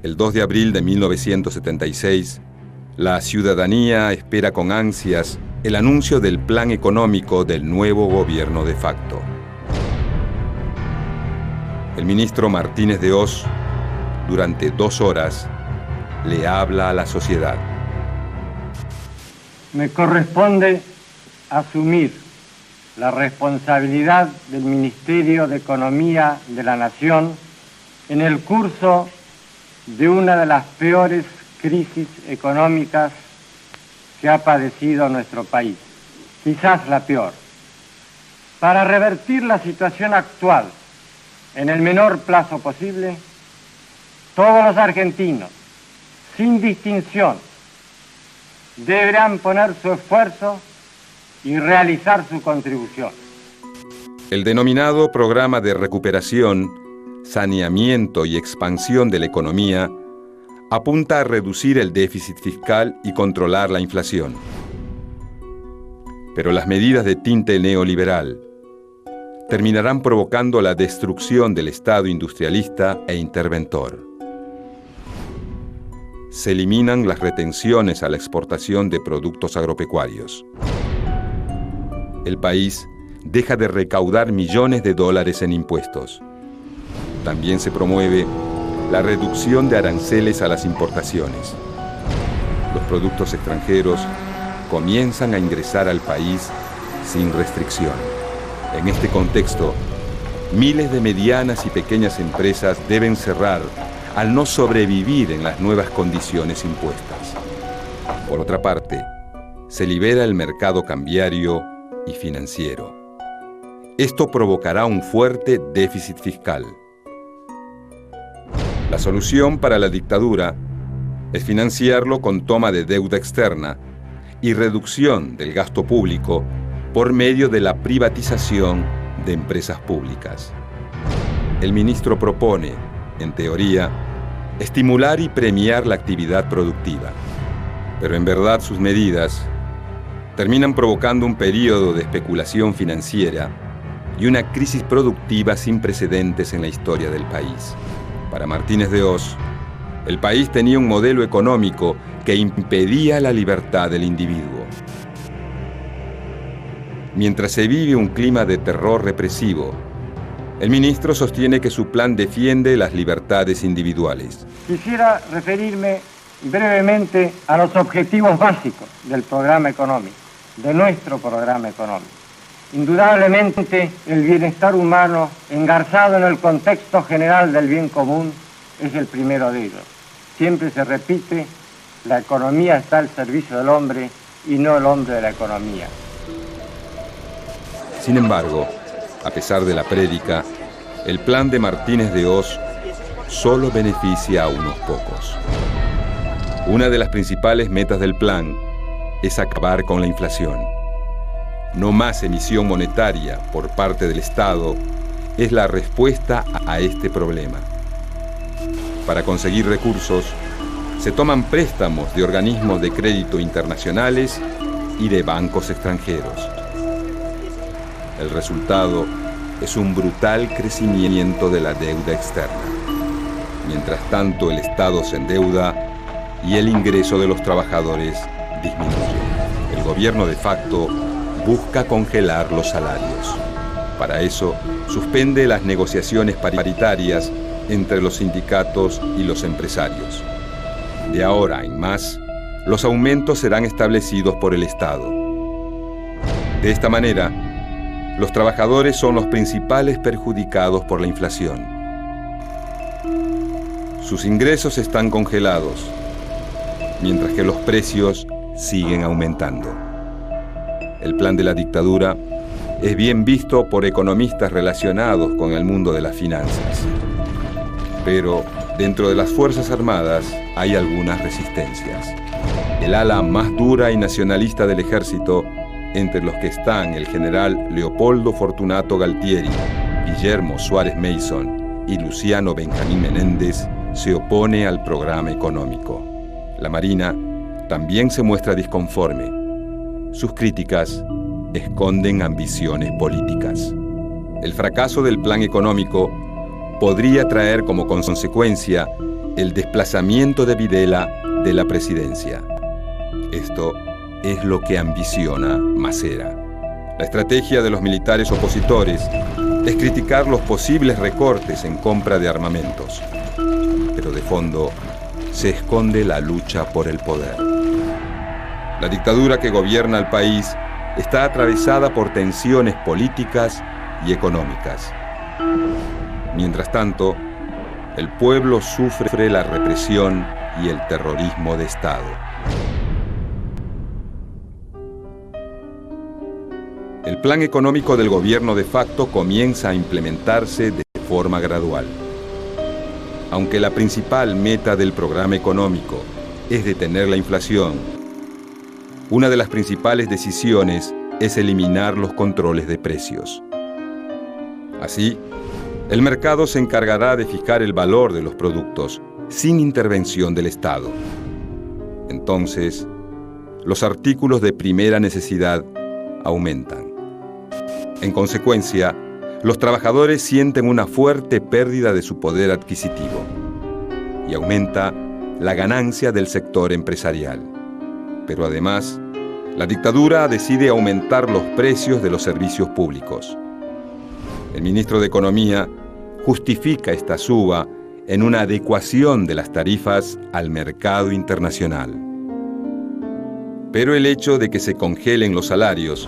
El 2 de abril de 1976, la ciudadanía espera con ansias el anuncio del plan económico del nuevo gobierno de facto. El ministro Martínez de Hoz, durante 2 horas, le habla a la sociedad. Me corresponde asumir la responsabilidad del Ministerio de Economía de la Nación en el curso de una de las peores crisis económicas que ha padecido nuestro país, quizás la peor. Para revertir la situación actual en el menor plazo posible, todos los argentinos, sin distinción, deberán poner su esfuerzo y realizar su contribución. El denominado Programa de Recuperación, Saneamiento y Expansión de la Economía apunta a reducir el déficit fiscal y controlar la inflación. Pero las medidas de tinte neoliberal terminarán provocando la destrucción del Estado industrialista e interventor. Se eliminan las retenciones a la exportación de productos agropecuarios. El país deja de recaudar millones de dólares en impuestos. También se promueve la reducción de aranceles a las importaciones. Los productos extranjeros comienzan a ingresar al país sin restricción. En este contexto, miles de medianas y pequeñas empresas deben cerrar al no sobrevivir en las nuevas condiciones impuestas. Por otra parte, se libera el mercado cambiario y financiero. Esto provocará un fuerte déficit fiscal. La solución para la dictadura es financiarlo con toma de deuda externa y reducción del gasto público por medio de la privatización de empresas públicas. El ministro propone, en teoría, estimular y premiar la actividad productiva, pero en verdad sus medidas terminan provocando un periodo de especulación financiera y una crisis productiva sin precedentes en la historia del país. Para Martínez de Hoz, el país tenía un modelo económico que impedía la libertad del individuo. Mientras se vive un clima de terror represivo, el ministro sostiene que su plan defiende las libertades individuales. Quisiera referirme brevemente a los objetivos básicos del programa económico, de nuestro programa económico. Indudablemente, el bienestar humano, engarzado en el contexto general del bien común, es el primero de ellos. Siempre se repite, la economía está al servicio del hombre y no el hombre de la economía. Sin embargo, a pesar de la prédica, el plan de Martínez de Hoz solo beneficia a unos pocos. Una de las principales metas del plan es acabar con la inflación. No más emisión monetaria por parte del Estado es la respuesta a este problema. Para conseguir recursos, se toman préstamos de organismos de crédito internacionales y de bancos extranjeros. El resultado es un brutal crecimiento de la deuda externa. Mientras tanto, el Estado se endeuda y el ingreso de los trabajadores disminuye. El gobierno de facto busca congelar los salarios. Para eso, suspende las negociaciones paritarias entre los sindicatos y los empresarios. De ahora en más, los aumentos serán establecidos por el Estado. De esta manera, los trabajadores son los principales perjudicados por la inflación. Sus ingresos están congelados, mientras que los precios siguen aumentando. El plan de la dictadura es bien visto por economistas relacionados con el mundo de las finanzas. Pero dentro de las Fuerzas Armadas hay algunas resistencias. El ala más dura y nacionalista del ejército, entre los que están el general Leopoldo Fortunato Galtieri, Guillermo Suárez Mason y Luciano Benjamín Menéndez, se opone al programa económico. La Marina también se muestra disconforme. Sus críticas esconden ambiciones políticas. El fracaso del plan económico podría traer como consecuencia el desplazamiento de Videla de la presidencia. Esto es lo que ambiciona Macera. La estrategia de los militares opositores es criticar los posibles recortes en compra de armamentos. Pero de fondo se esconde la lucha por el poder. La dictadura que gobierna el país está atravesada por tensiones políticas y económicas. Mientras tanto, el pueblo sufre la represión y el terrorismo de Estado. El plan económico del gobierno de facto comienza a implementarse de forma gradual. Aunque la principal meta del programa económico es detener la inflación, una de las principales decisiones es eliminar los controles de precios. Así, el mercado se encargará de fijar el valor de los productos sin intervención del Estado. Entonces, los artículos de primera necesidad aumentan. En consecuencia, los trabajadores sienten una fuerte pérdida de su poder adquisitivo y aumenta la ganancia del sector empresarial. Pero además, la dictadura decide aumentar los precios de los servicios públicos. El ministro de Economía justifica esta suba en una adecuación de las tarifas al mercado internacional. Pero el hecho de que se congelen los salarios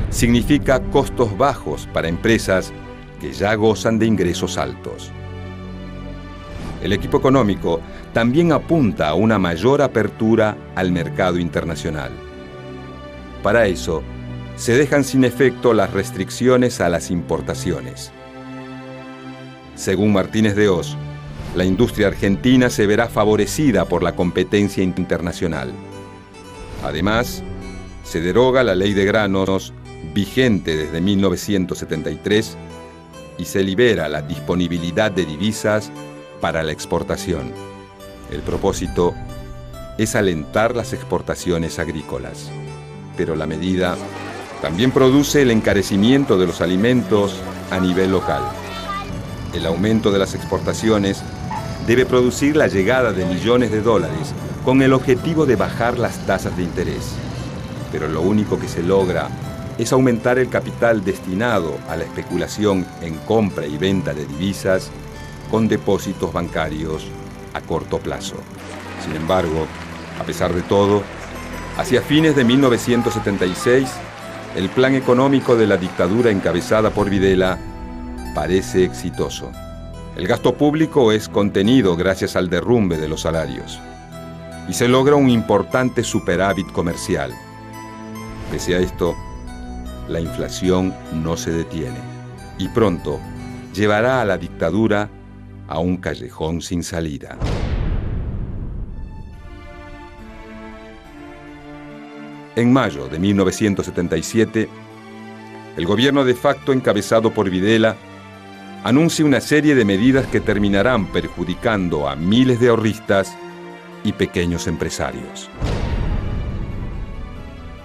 significa costos bajos para empresas que ya gozan de ingresos altos. El equipo económico también apunta a una mayor apertura al mercado internacional. Para eso, se dejan sin efecto las restricciones a las importaciones. Según Martínez de Hoz, la industria argentina se verá favorecida por la competencia internacional. Además, se deroga la ley de granos vigente desde 1973 y se libera la disponibilidad de divisas para la exportación. El propósito es alentar las exportaciones agrícolas, pero la medida también produce el encarecimiento de los alimentos a nivel local. El aumento de las exportaciones debe producir la llegada de millones de dólares con el objetivo de bajar las tasas de interés. Pero lo único que se logra es aumentar el capital destinado a la especulación en compra y venta de divisas con depósitos bancarios a corto plazo. Sin embargo, a pesar de todo, hacia fines de 1976, el plan económico de la dictadura encabezada por Videla parece exitoso. El gasto público es contenido gracias al derrumbe de los salarios y se logra un importante superávit comercial. Pese a esto, la inflación no se detiene y pronto llevará a la dictadura a un callejón sin salida. En mayo de 1977, el gobierno de facto encabezado por Videla anuncia una serie de medidas que terminarán perjudicando a miles de ahorristas y pequeños empresarios.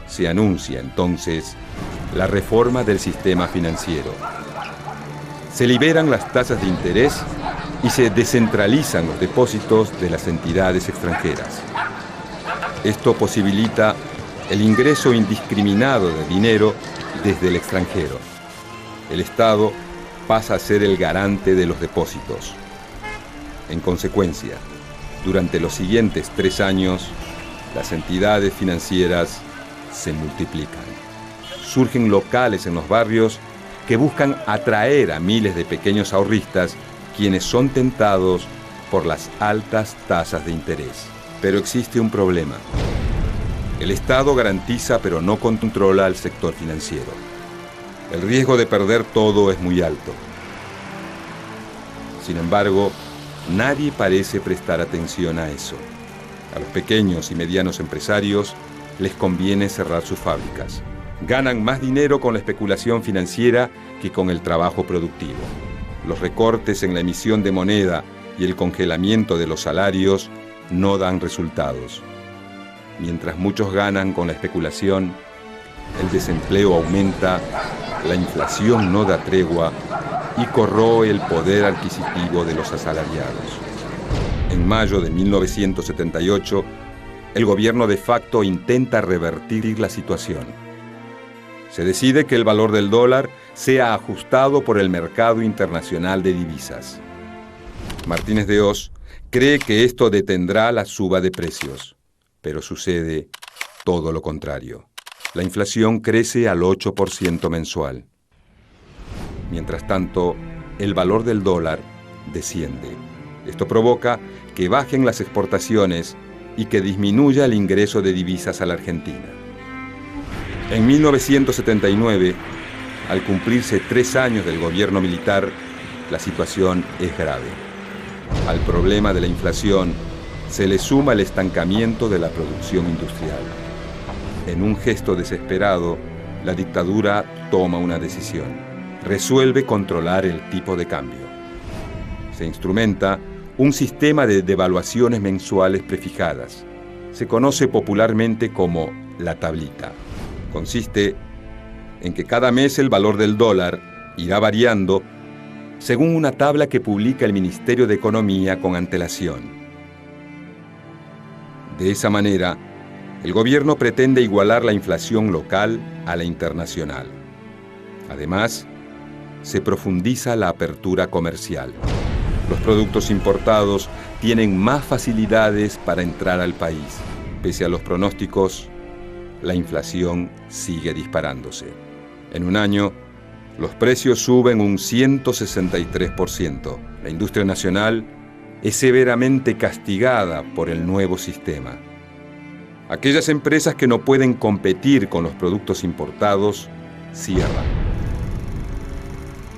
Se anuncia entonces la reforma del sistema financiero. Se liberan las tasas de interés y se descentralizan los depósitos de las entidades extranjeras. Esto posibilita el ingreso indiscriminado de dinero desde el extranjero. El Estado pasa a ser el garante de los depósitos. En consecuencia, durante los siguientes 3 años, las entidades financieras se multiplican. Surgen locales en los barrios que buscan atraer a miles de pequeños ahorristas quienes son tentados por las altas tasas de interés. Pero existe un problema. El Estado garantiza pero no controla al sector financiero. El riesgo de perder todo es muy alto. Sin embargo, nadie parece prestar atención a eso. A los pequeños y medianos empresarios les conviene cerrar sus fábricas. Ganan más dinero con la especulación financiera que con el trabajo productivo. Los recortes en la emisión de moneda y el congelamiento de los salarios no dan resultados. Mientras muchos ganan con la especulación, el desempleo aumenta, la inflación no da tregua y corroe el poder adquisitivo de los asalariados. En mayo de 1978, el gobierno de facto intenta revertir la situación. Se decide que el valor del dólar sea ajustado por el mercado internacional de divisas. Martínez de Hoz cree que esto detendrá la suba de precios, pero sucede todo lo contrario. La inflación crece al 8% mensual. Mientras tanto, el valor del dólar desciende. Esto provoca que bajen las exportaciones y que disminuya el ingreso de divisas a la Argentina. En 1979, al cumplirse 3 años del gobierno militar, la situación es grave. Al problema de la inflación se le suma el estancamiento de la producción industrial. En un gesto desesperado, la dictadura toma una decisión. Resuelve controlar el tipo de cambio. Se instrumenta un sistema de devaluaciones mensuales prefijadas. Se conoce popularmente como la tablita. Consiste en que cada mes el valor del dólar irá variando según una tabla que publica el Ministerio de Economía con antelación. De esa manera, el gobierno pretende igualar la inflación local a la internacional. Además, se profundiza la apertura comercial. Los productos importados tienen más facilidades para entrar al país. Pese a los pronósticos, la inflación sigue disparándose. En un año, los precios suben un 163%. La industria nacional es severamente castigada por el nuevo sistema. Aquellas empresas que no pueden competir con los productos importados cierran.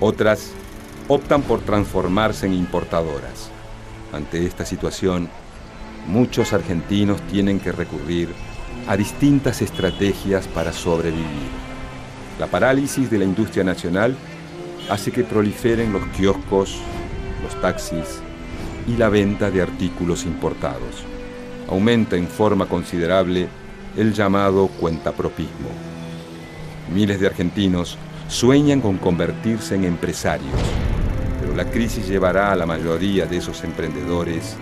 Otras optan por transformarse en importadoras. Ante esta situación, muchos argentinos tienen que recurrir a distintas estrategias para sobrevivir. La parálisis de la industria nacional hace que proliferen los kioscos, los taxis y la venta de artículos importados. Aumenta en forma considerable el llamado cuentapropismo. Miles de argentinos sueñan con convertirse en empresarios, pero la crisis llevará a la mayoría de esos emprendedores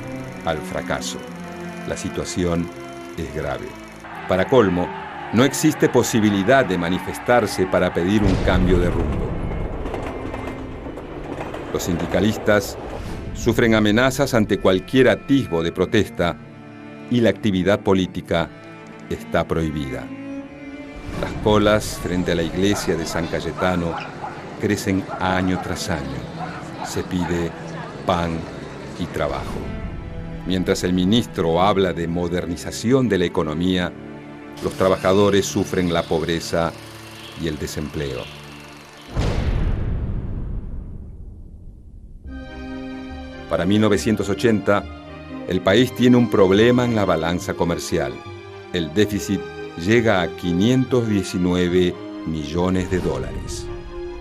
al fracaso. La situación es grave. Para colmo, no existe posibilidad de manifestarse para pedir un cambio de rumbo. Los sindicalistas sufren amenazas ante cualquier atisbo de protesta y la actividad política está prohibida. Las colas frente a la iglesia de San Cayetano crecen año tras año. Se pide pan y trabajo. Mientras el ministro habla de modernización de la economía, los trabajadores sufren la pobreza y el desempleo. Para 1980, el país tiene un problema en la balanza comercial. El déficit llega a 519 millones de dólares.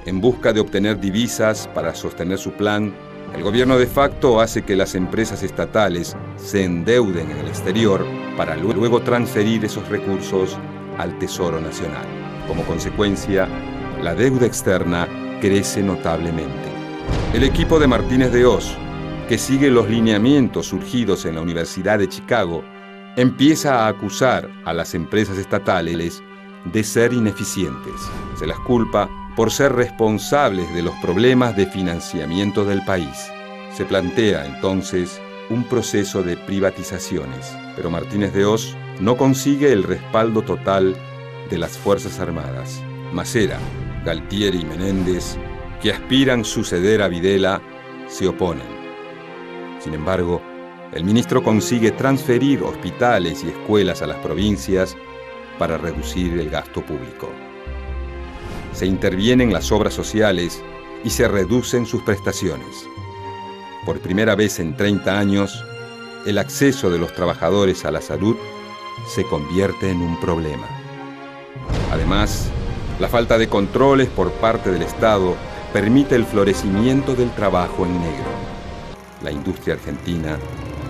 En busca de obtener divisas para sostener su plan, el gobierno de facto hace que las empresas estatales se endeuden en el exterior para luego transferir esos recursos al Tesoro Nacional. Como consecuencia, la deuda externa crece notablemente. El equipo de Martínez de Hoz, que sigue los lineamientos surgidos en la Universidad de Chicago, empieza a acusar a las empresas estatales de ser ineficientes. Se las culpa por ser responsables de los problemas de financiamiento del país. Se plantea entonces un proceso de privatizaciones, pero Martínez de Hoz no consigue el respaldo total de las Fuerzas Armadas. Macera, Galtieri y Menéndez, que aspiran suceder a Videla, se oponen. Sin embargo, el ministro consigue transferir hospitales y escuelas a las provincias para reducir el gasto público. Se intervienen las obras sociales y se reducen sus prestaciones. Por primera vez en 30 años, el acceso de los trabajadores a la salud se convierte en un problema. Además, la falta de controles por parte del Estado permite el florecimiento del trabajo en negro. La industria argentina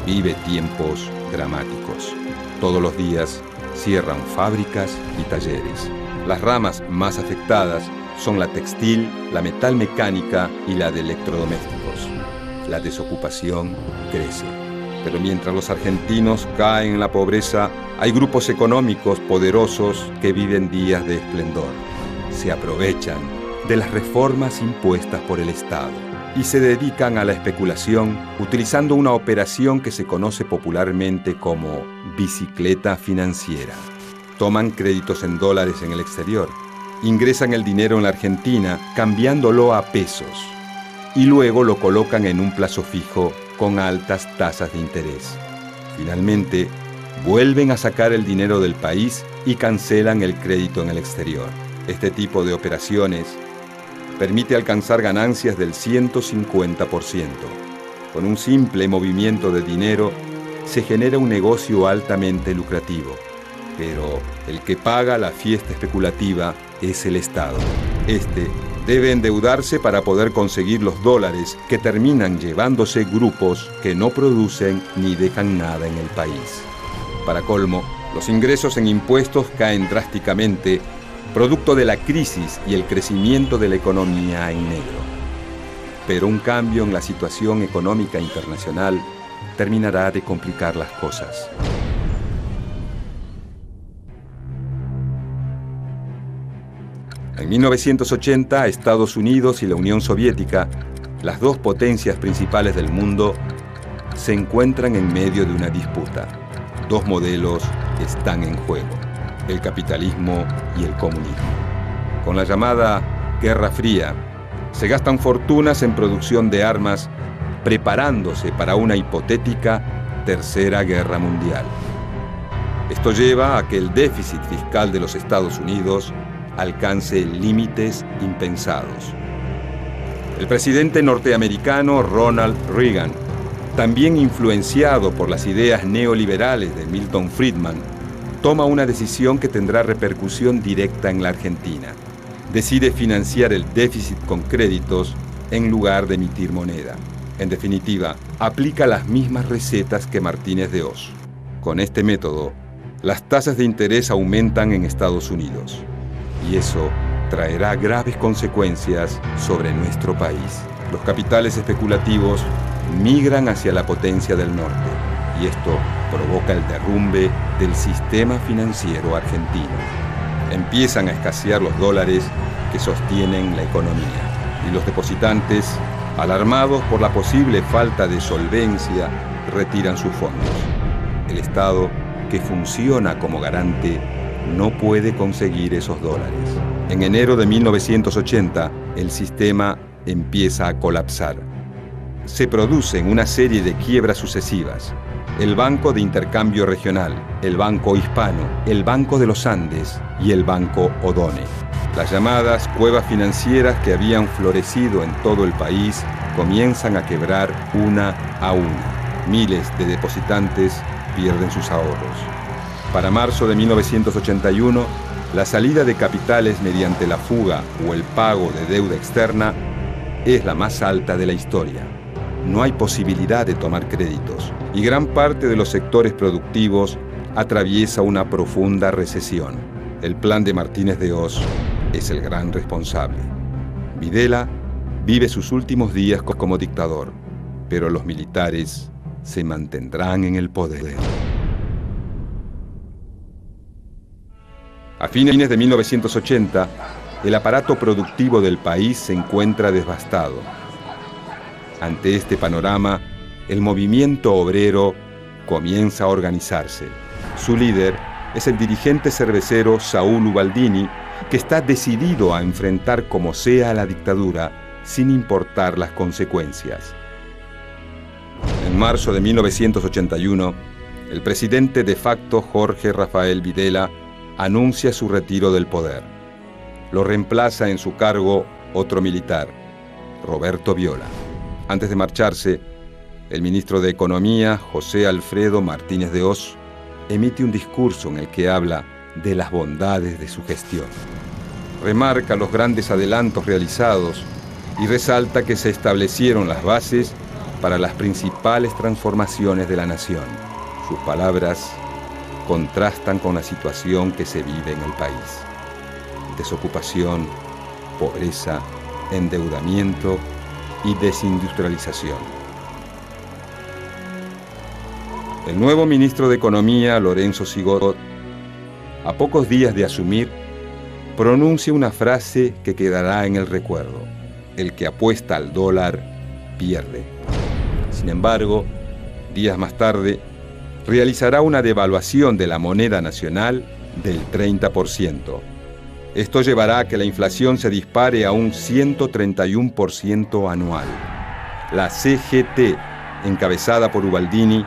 vive tiempos dramáticos. Todos los días cierran fábricas y talleres. Las ramas más afectadas son la textil, la metalmecánica y la de electrodomésticos. La desocupación crece. Pero mientras los argentinos caen en la pobreza, hay grupos económicos poderosos que viven días de esplendor. Se aprovechan de las reformas impuestas por el Estado y se dedican a la especulación utilizando una operación que se conoce popularmente como bicicleta financiera. Toman créditos en dólares en el exterior, ingresan el dinero en la Argentina cambiándolo a pesos y luego lo colocan en un plazo fijo con altas tasas de interés. Finalmente, vuelven a sacar el dinero del país y cancelan el crédito en el exterior. Este tipo de operaciones permite alcanzar ganancias del 150%. Con un simple movimiento de dinero se genera un negocio altamente lucrativo. Pero el que paga la fiesta especulativa es el Estado. Este debe endeudarse para poder conseguir los dólares que terminan llevándose grupos que no producen ni dejan nada en el país. Para colmo, los ingresos en impuestos caen drásticamente, producto de la crisis y el crecimiento de la economía en negro. Pero un cambio en la situación económica internacional terminará de complicar las cosas. En 1980, Estados Unidos y la Unión Soviética, las dos potencias principales del mundo, se encuentran en medio de una disputa. Dos modelos están en juego: el capitalismo y el comunismo. Con la llamada Guerra Fría, se gastan fortunas en producción de armas, preparándose para una hipotética Tercera Guerra Mundial. Esto lleva a que el déficit fiscal de los Estados Unidos alcance límites impensados. El presidente norteamericano Ronald Reagan, también influenciado por las ideas neoliberales de Milton Friedman, toma una decisión que tendrá repercusión directa en la Argentina. Decide financiar el déficit con créditos en lugar de emitir moneda. En definitiva, aplica las mismas recetas que Martínez de Oz. Con este método, las tasas de interés aumentan en Estados Unidos. Y eso traerá graves consecuencias sobre nuestro país. Los capitales especulativos migran hacia la potencia del norte y esto provoca el derrumbe del sistema financiero argentino. Empiezan a escasear los dólares que sostienen la economía y los depositantes, alarmados por la posible falta de solvencia, retiran sus fondos. El Estado, que funciona como garante, no puede conseguir esos dólares. En enero de 1980, el sistema empieza a colapsar. Se producen una serie de quiebras sucesivas. El Banco de Intercambio Regional, el Banco Hispano, el Banco de los Andes y el Banco Odone. Las llamadas cuevas financieras que habían florecido en todo el país comienzan a quebrar una a una. Miles de depositantes pierden sus ahorros. Para marzo de 1981, la salida de capitales mediante la fuga o el pago de deuda externa es la más alta de la historia. No hay posibilidad de tomar créditos y gran parte de los sectores productivos atraviesa una profunda recesión. El plan de Martínez de Oz es el gran responsable. Videla vive sus últimos días como dictador, pero los militares se mantendrán en el poder. A fines de 1980, el aparato productivo del país se encuentra devastado. Ante este panorama, el movimiento obrero comienza a organizarse. Su líder es el dirigente cervecero Saúl Ubaldini, que está decidido a enfrentar como sea a la dictadura, sin importar las consecuencias. En marzo de 1981, el presidente de facto Jorge Rafael Videla anuncia su retiro del poder. Lo reemplaza en su cargo otro militar, Roberto Viola. Antes de marcharse, el ministro de Economía, José Alfredo Martínez de Oz, emite un discurso en el que habla de las bondades de su gestión. Remarca los grandes adelantos realizados y resalta que se establecieron las bases para las principales transformaciones de la nación. Sus palabras contrastan con la situación que se vive en el país: desocupación, pobreza, endeudamiento y desindustrialización. El nuevo ministro de Economía, Lorenzo Sigot, a pocos días de asumir, pronuncia una frase que quedará en el recuerdo: el que apuesta al dólar pierde. Sin embargo, días más tarde, realizará una devaluación de la moneda nacional del 30%. Esto llevará a que la inflación se dispare a un 131% anual. La CGT, encabezada por Ubaldini,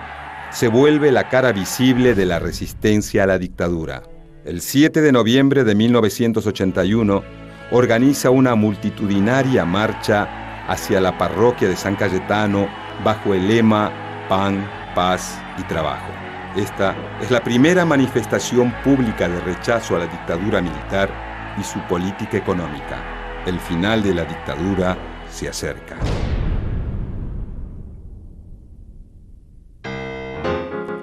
se vuelve la cara visible de la resistencia a la dictadura. El 7 de noviembre de 1981 organiza una multitudinaria marcha hacia la parroquia de San Cayetano bajo el lema Pan, Paz y Trabajo. Esta es la primera manifestación pública de rechazo a la dictadura militar y su política económica. El final de la dictadura se acerca.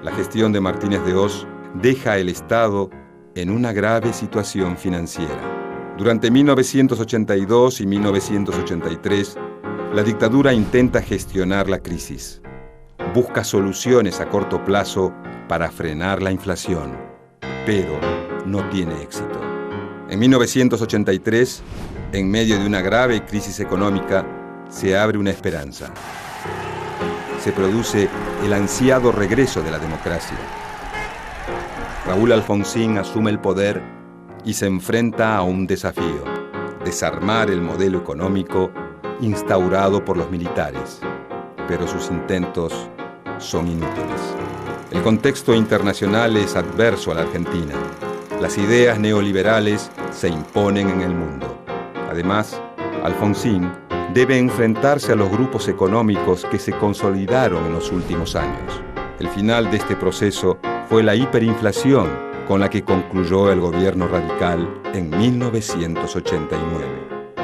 La gestión de Martínez de Hoz deja al Estado en una grave situación financiera. Durante 1982 y 1983, la dictadura intenta gestionar la crisis. Busca soluciones a corto plazo para frenar la inflación, pero no tiene éxito. En 1983, en medio de una grave crisis económica, se abre una esperanza. Se produce el ansiado regreso de la democracia. Raúl Alfonsín asume el poder y se enfrenta a un desafío: desarmar el modelo económico instaurado por los militares. Pero sus intentos son inútiles. El contexto internacional es adverso a la Argentina. Las ideas neoliberales se imponen en el mundo. Además, Alfonsín debe enfrentarse a los grupos económicos que se consolidaron en los últimos años. El final de este proceso fue la hiperinflación con la que concluyó el gobierno radical en 1989.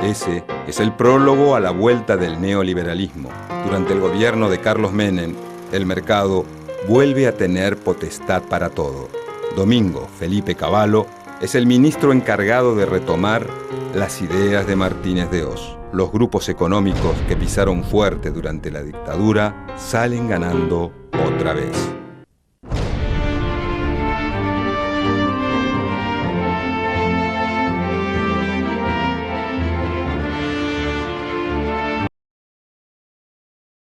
Ese es el prólogo a la vuelta del neoliberalismo. Durante el gobierno de Carlos Menem, el mercado vuelve a tener potestad para todo. Domingo Felipe Cavallo es el ministro encargado de retomar las ideas de Martínez de Hoz. Los grupos económicos que pisaron fuerte durante la dictadura salen ganando otra vez.